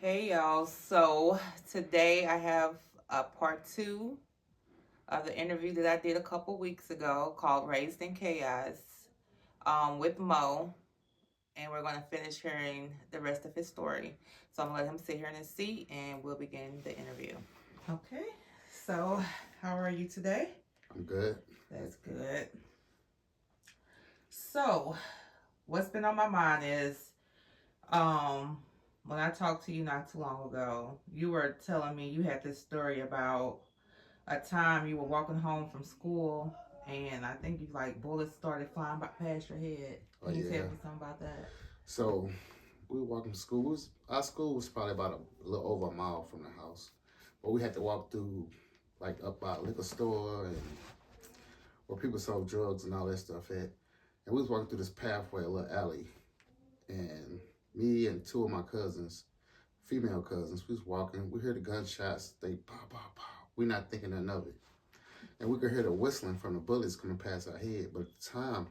Hey y'all, so today I have a part two of the interview that I did a couple weeks ago called Raised in Chaos with Mo, and we're going to finish hearing the rest of his story. So I'm going to let him sit here in his seat and we'll begin the interview. Okay, so how are you today? I'm good. That's good. So, what's been on my mind is um, when I talked to you not too long ago, you were telling me you had this story about a time you were walking home from school and I think you like bullets started flying past your head. Oh Can you tell yeah. me something about that? So we were walking to school. Our school was probably about a little over a mile from the house, but we had to walk through like up by a liquor store and where people sold drugs and all that stuff at. And we was walking through this pathway, a little alley, and me and two of my cousins, female cousins, we was walking. We heard the gunshots. They pow pow pow. We not thinking nothing of it, and we could hear the whistling from the bullets coming past our head. But at the time,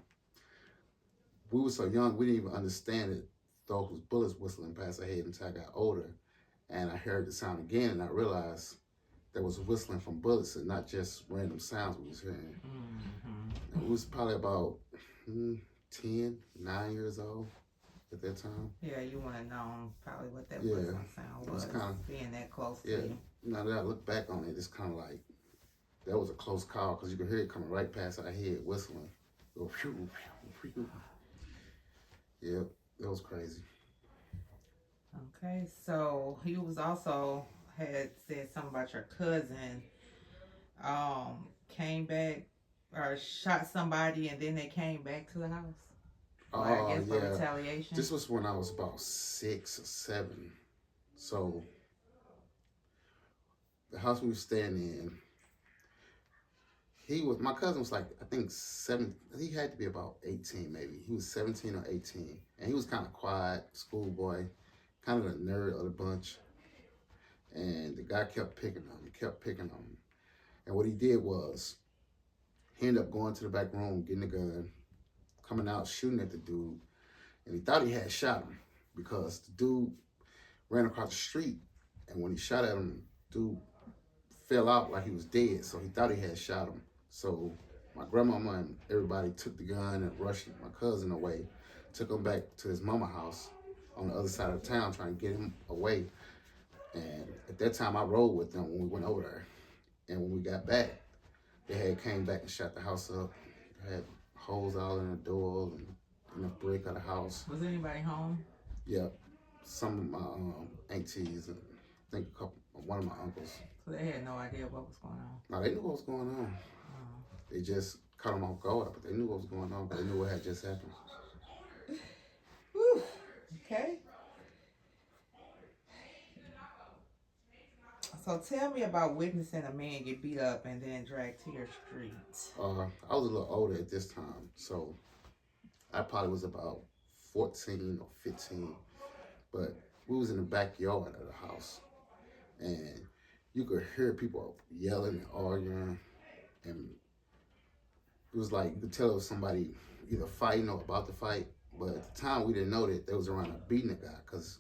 we were so young, we didn't even understand it. Those bullets whistling past our head until I got older, and I heard the sound again, and I realized there was whistling from bullets and not just random sounds we was hearing. And we was probably about 10, 9 years old at that time. Yeah, you want to know probably what that Yeah, whistling sound it was, was kind of being that close to yeah. you. Now that I look back on it, it's kind of like that was a close call because you could hear it coming right past our head whistling. Go phew, phew, phew. Yeah, that was crazy. Okay, so you was also had said something about your cousin came back or shot somebody and then they came back to the house. Like, I Oh guess for yeah, retaliation. this was when I was about 6 or 7. So the house we were staying in, my cousin was like I think 7. He had to be about 18 maybe. He was 17 or 18, and he was kind of quiet, schoolboy, kind of the nerd of the bunch. And the guy kept picking on him, kept picking on him. And what he did was he ended up going to the back room, getting a gun, coming out shooting at the dude, and he thought he had shot him because the dude ran across the street, and when he shot at him, dude fell out like he was dead. So he thought he had shot him. So my grandmama and everybody took the gun and rushed my cousin away, took him back to his mama house on the other side of town, trying to get him away. And at that time, I rode with them when we went over there. And when we got back, they had came back and shot the house up. They had holes all in the door and in the brick of the house. Was anybody home? Yep, some of my aunties and I think one of my uncles. So they had no idea what was going on. No, they knew what was going on. They just caught them off guard, but they knew what was going on. They knew what had just happened. Whew. Okay. So tell me about witnessing a man get beat up and then dragged to your street. I was a little older at this time, so I probably was about 14 or 15, but we was in the backyard of the house, and you could hear people yelling and arguing, and it was like you could tell it was somebody either fighting or about to fight. But at the time, we didn't know that they was around beating the guy because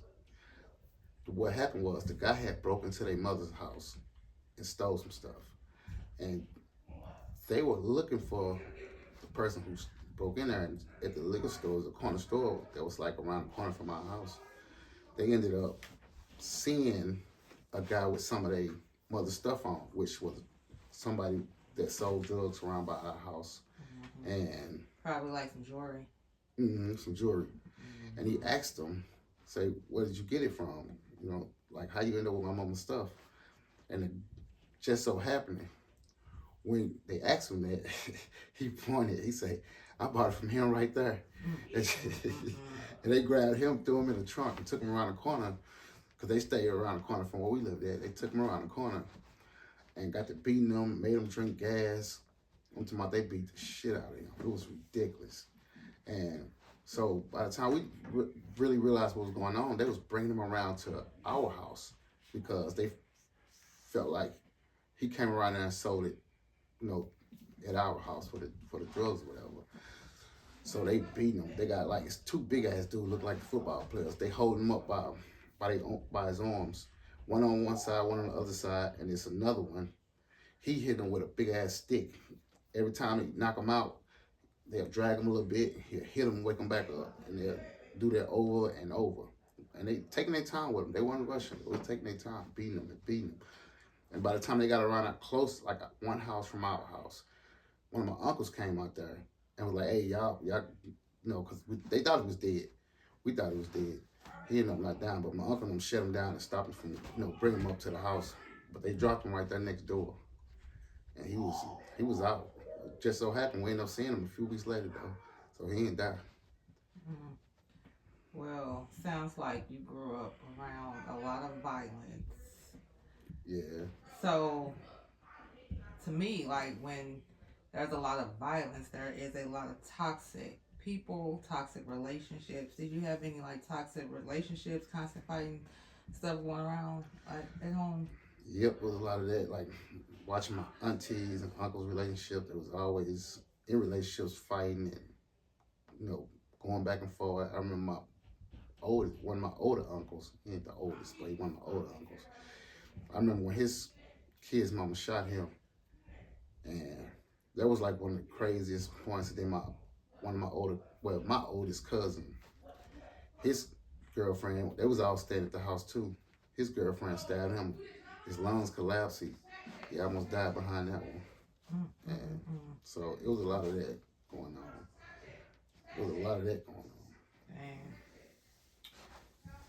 what happened was the guy had broken into their mother's house and stole some stuff, and they were looking for the person who broke in there. And at the liquor store, it was a corner store that was like around the corner from our house. They ended up seeing a guy with some of their mother's stuff on, which was somebody that sold drugs around by our house, and Probably like some jewelry. some jewelry. And he asked them, say, where did you get it from? You know, like how you end up with my mama's stuff? And it just so happened when they asked him that, he pointed. He said, "I bought it from him right there." And they grabbed him, threw him in the trunk, and took him around the corner because they stayed around the corner from where we lived at. They took him around the corner and got to beating him, made him drink gas. I'm talking about they beat the shit out of him. It was ridiculous. And so by the time we really realized what was going on, they was bringing him around to our house because they felt like he came around there and sold it, at our house for the drugs or whatever. So they beating him. They got like it's two big ass dudes look like football players. They holding him up by by his arms, one on one side, one on the other side, and it's another one. He hit him with a big ass stick. Every time he knock him out, they'll drag him a little bit. He'll hit him, wake him back up, and they'll do that over and over. And they taking their time with him. They weren't rushing. They was taking their time, beating him and beating him. And by the time they got around that close, like one house from our house, one of my uncles came out there and was like, "Hey, y'all, because they thought he was dead. We thought he was dead. He ended up not down, but my uncle and them shut him down and stopped him from, bring him up to the house. But they dropped him right there next door, and he was out. Just so happened we ended up seeing him a few weeks later though, so he ain't die. Mm. Well, sounds like you grew up around a lot of violence. Yeah. So, to me, like when there's a lot of violence, there is a lot of toxic people, toxic relationships. Did you have any like toxic relationships, constant fighting, stuff going around at home? Yep, there was a lot of that. Like watching my aunties and uncles' relationship, there was always in relationships fighting and going back and forth. I remember one of my older uncles. He ain't the oldest, but he one of my older uncles. I remember when his kid's mama shot him, and that was like one of the craziest points. Then my oldest cousin, his girlfriend, they was all staying at the house too. His girlfriend stabbed him. His lungs collapsed. He almost died behind that one. And so it was a lot of that going on. There was a lot of that going on. Dang.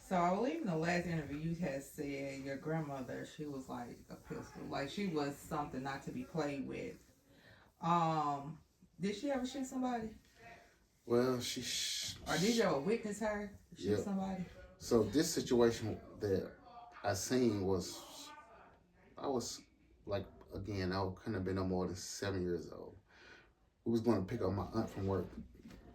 So I believe in the last interview you had said your grandmother, she was like a pistol, like she was something not to be played with. Um, did she ever shoot somebody, Well, or did you ever witness her shoot yeah. somebody? So this situation that I seen I was like, again, I couldn't have been no more than 7 years old. We was going to pick up my aunt from work,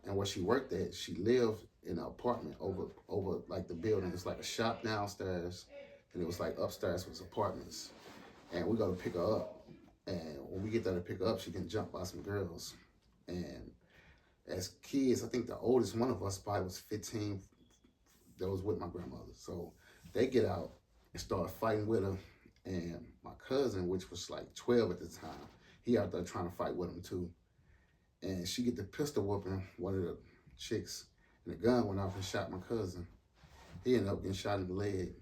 and where she worked at, she lived in an apartment over like the building. It's like a shop downstairs, and it was like upstairs was apartments. And we go to pick her up, and when we get there to pick her up, she can jump by some girls. And as kids, I think the oldest one of us probably was 15. That was with my grandmother. So they get out and start fighting with her. And my cousin, which was like 12 at the time, he out there trying to fight with him too. And she get the pistol whooping one of the chicks, and the gun went off and shot my cousin. He ended up getting shot in the leg.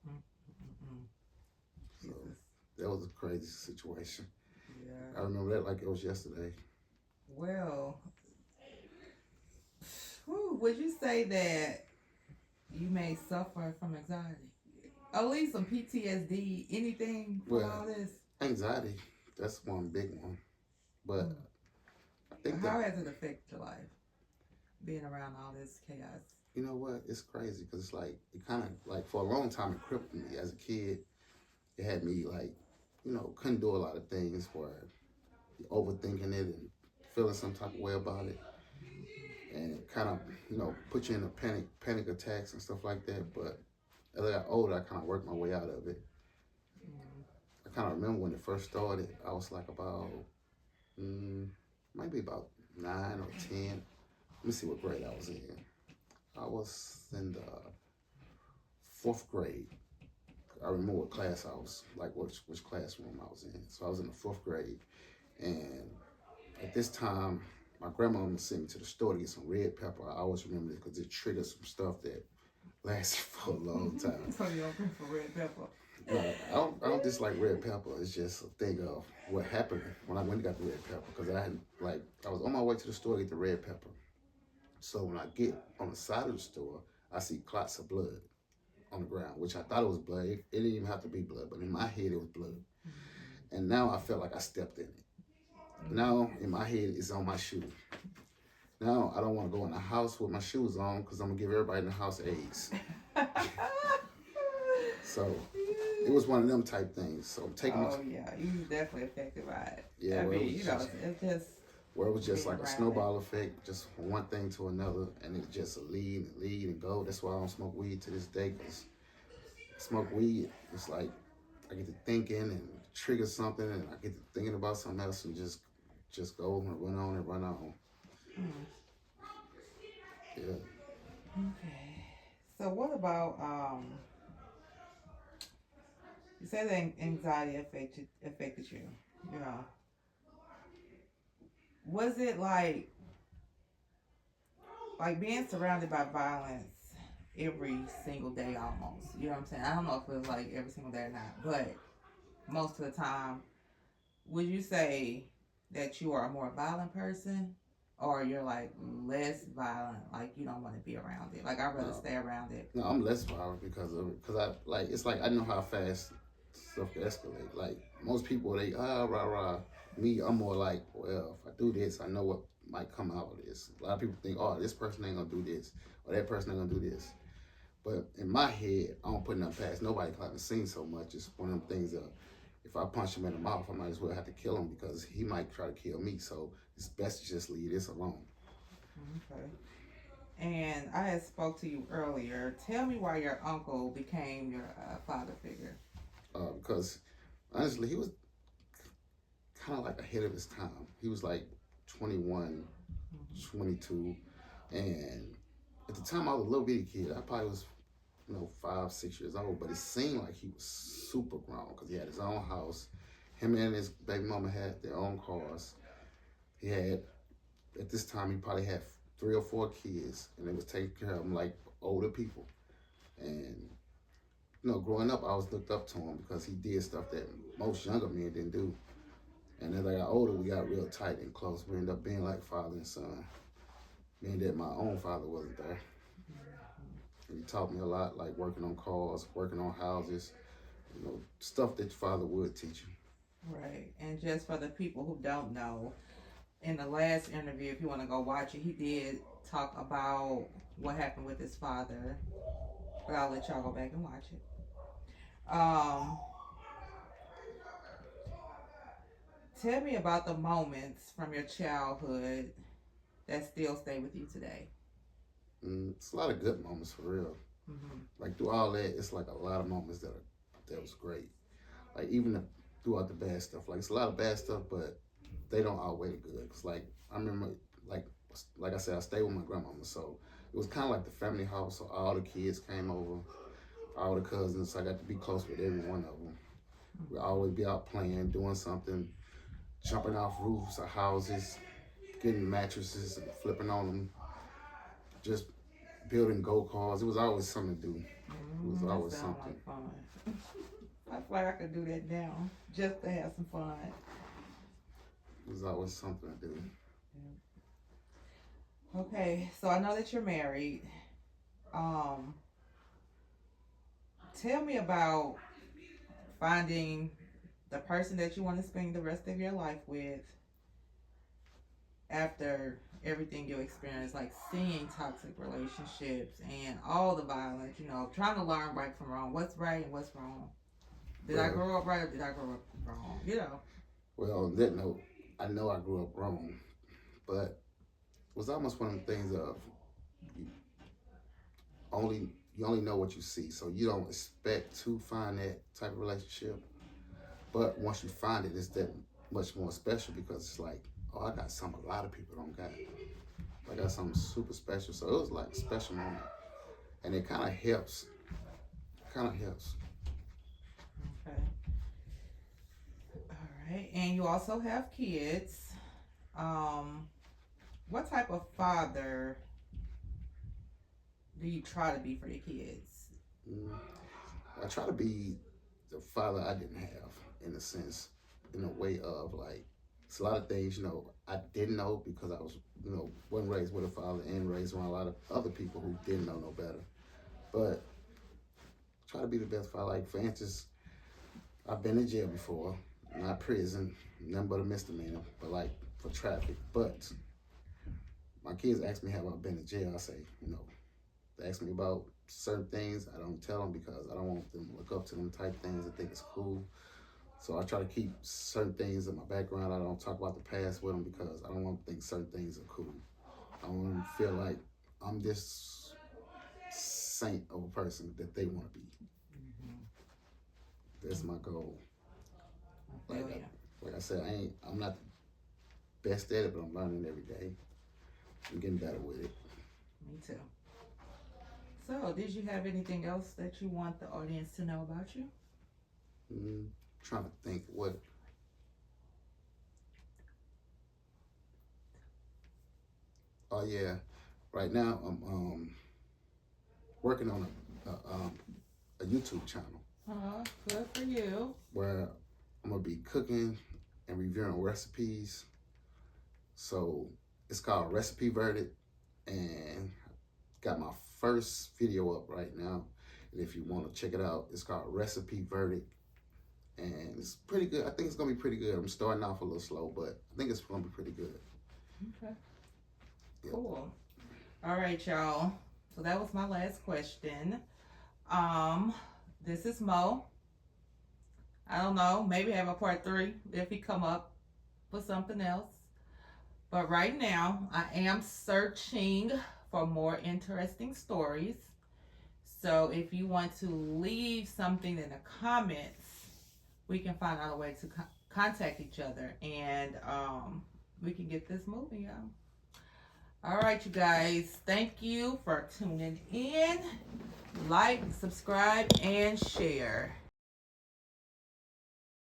Mm-mm. So Jesus. that was a crazy situation. Yeah. I remember that like it was yesterday. Well, would you say that you may suffer from anxiety? At least some PTSD, anything from all Well, this? anxiety, that's one big one. But Mm. I think that, How has it affected your life, being around all this chaos? you know what, it's crazy because it's like, it kind of like for a long time it crippled me as a kid. It had me like, couldn't do a lot of things where you're overthinking it and feeling some type of way about it. And it kind of, put you in a panic attacks and stuff like that. But as I got older, I kind of worked my way out of it. Mm. I kind of remember when it first started, I was like about, maybe about 9 or 10. Let me see what grade I was in. I was in the fourth grade. I remember what class I was, like which classroom I was in. So I was in the fourth grade. And at this time, my grandma sent me to the store to get some red pepper. I always remember this because it triggered some stuff that lasted for a long time. So you don't pay for red pepper? No, I don't dislike red pepper. It's just a thing of what happened when I went and got the red pepper. Because I was on my way to the store to get the red pepper. So when I get on the side of the store, I see clots of blood on the ground, which I thought it was blood. It didn't even have to be blood, but in my head it was blood. Mm-hmm. And now I felt like I stepped in it. Now in my head it's on my shoe. Now I don't want to go in the house with my shoes on because I'm gonna give everybody in the house AIDS. So it was one of them type things. So I'm taking. Oh yeah, you was definitely affected by it. Yeah, I well, mean, it's just where it was just being like a around snowball effect, just from one thing to another, and it just a lead and go. That's why I don't smoke weed to this day, because smoke weed, it's like I get to thinking and trigger something, and I get to thinking about something else, and just go and run on and run on. Mm. Yeah. Okay. So what about You said that anxiety affected you. You know, was it like being surrounded by violence every single day almost? You know what I'm saying? I don't know if it was like every single day or not, but most of the time, would you say that you are a more violent person, or you're like less violent, like you don't want to be around it? Like I'd rather No, stay around it. no, I'm less violent because of it. Because I like it's like I know how fast stuff can escalate. Like most people, they rah rah. Me, I'm more like, well, if I do this, I know what might come out of this. A lot of people think, oh, this person ain't gonna do this, or that person ain't gonna do this. But in my head, I don't put nothing past nobody. 'Cause I've seen so much. It's one of them things that if I punch him in the mouth, I might as well have to kill him because he might try to kill me. So it's best to just leave this alone. Okay. And I had spoke to you earlier. Tell me why your uncle became your father figure. Because honestly, he was kind of like ahead of his time. He was like 21, Mm-hmm. 22, and at the time I was a little bitty kid. I probably was, 5, 6 years old, but it seemed like he was super grown because he had his own house. Him and his baby mama had their own cars. He had, at this time, he probably had 3 or 4 kids, and they was taking care of him like older people. And growing up, I was looked up to him because he did stuff that most younger men didn't do. And as I got older, we got real tight and close. We ended up being like father and son. Being that my own father wasn't there. And he taught me a lot, like working on cars, working on houses, stuff that your father would teach you. Right. And just for the people who don't know, in the last interview, if you want to go watch it, he did talk about what happened with his father. But I'll let y'all go back and watch it. Um, Tell me about the moments from your childhood that still stay with you today. It's a lot of good moments for real. Mm-hmm. Like through all that, it's like a lot of moments that was great. Like even throughout the bad stuff, like it's a lot of bad stuff, but they don't outweigh the good. Cause like I remember, like like I said, I stayed with my grandmama, so it was kind of like the family house. So all the kids came over, all the cousins. So I got to be close with every one of them. We always be out playing, doing something, jumping off roofs of houses, getting mattresses and flipping on them, just building go karts. It was always something to do. It was That always sounds something. like fun. I feel like I could do that now, just to have some fun. It was always something to do. Okay, so I know that you're married. Um, Tell me about finding the person that you want to spend the rest of your life with after everything you experience, like seeing toxic relationships and all the violence, trying to learn right from wrong, what's right and what's wrong. Did I Well, grow up right or did I grow up wrong? well, on that note, I know I grew up wrong, but it was almost one of the things of you only you only know what you see, so you don't expect to find that type of relationship. But once you find it, it's that much more special because it's like, oh, I got something a lot of people don't got. I got something super special, so it was like a special moment, and it kind of helps. Kind of helps. Okay. All right. And you also have kids. Um, what type of father do you try to be for your kids? Mm. I try to be the father I didn't have, in a sense, in a way of like, it's a lot of things, I didn't know because I was, wasn't raised with a father and raised around a lot of other people who didn't know no better. But try to be the best father. Like, for instance, I've been in jail before, not prison, nothing but a misdemeanor, but like for traffic. But my kids ask me, have I been in jail? I say, they ask me about certain things. I don't tell them because I don't want them to look up to them type things and think it's cool. So I try to keep certain things in my background. I don't talk about the past with them because I don't want to think certain things are cool. I want them to feel like I'm this saint of a person that they want to be. Mm-hmm. That's my goal. I Like feel you. like I said, I'm not the best at it, but I'm learning every day. I'm getting better with it. Me too. So, did you have anything else that you want the audience to know about you? Trying to think what. Oh yeah, right now I'm working on a YouTube channel Good for you. where I'm gonna be cooking and reviewing recipes. So it's called Recipe Verdict, and got my first video up right now. And if you want to check it out, it's called Recipe Verdict, and it's pretty good. I think it's gonna be pretty good. I'm starting off a little slow, but I think it's gonna be pretty good. Okay. Yep. Cool. All right, y'all. So that was my last question. This is Mo. I don't know. Maybe have a part 3 if he come up with something else. But right now, I am searching for more interesting stories. So if you want to leave something in the comments, we can find out a way to contact each other, and we can get this moving, y'all. All right, you guys. Thank you for tuning in. Like, subscribe, and share.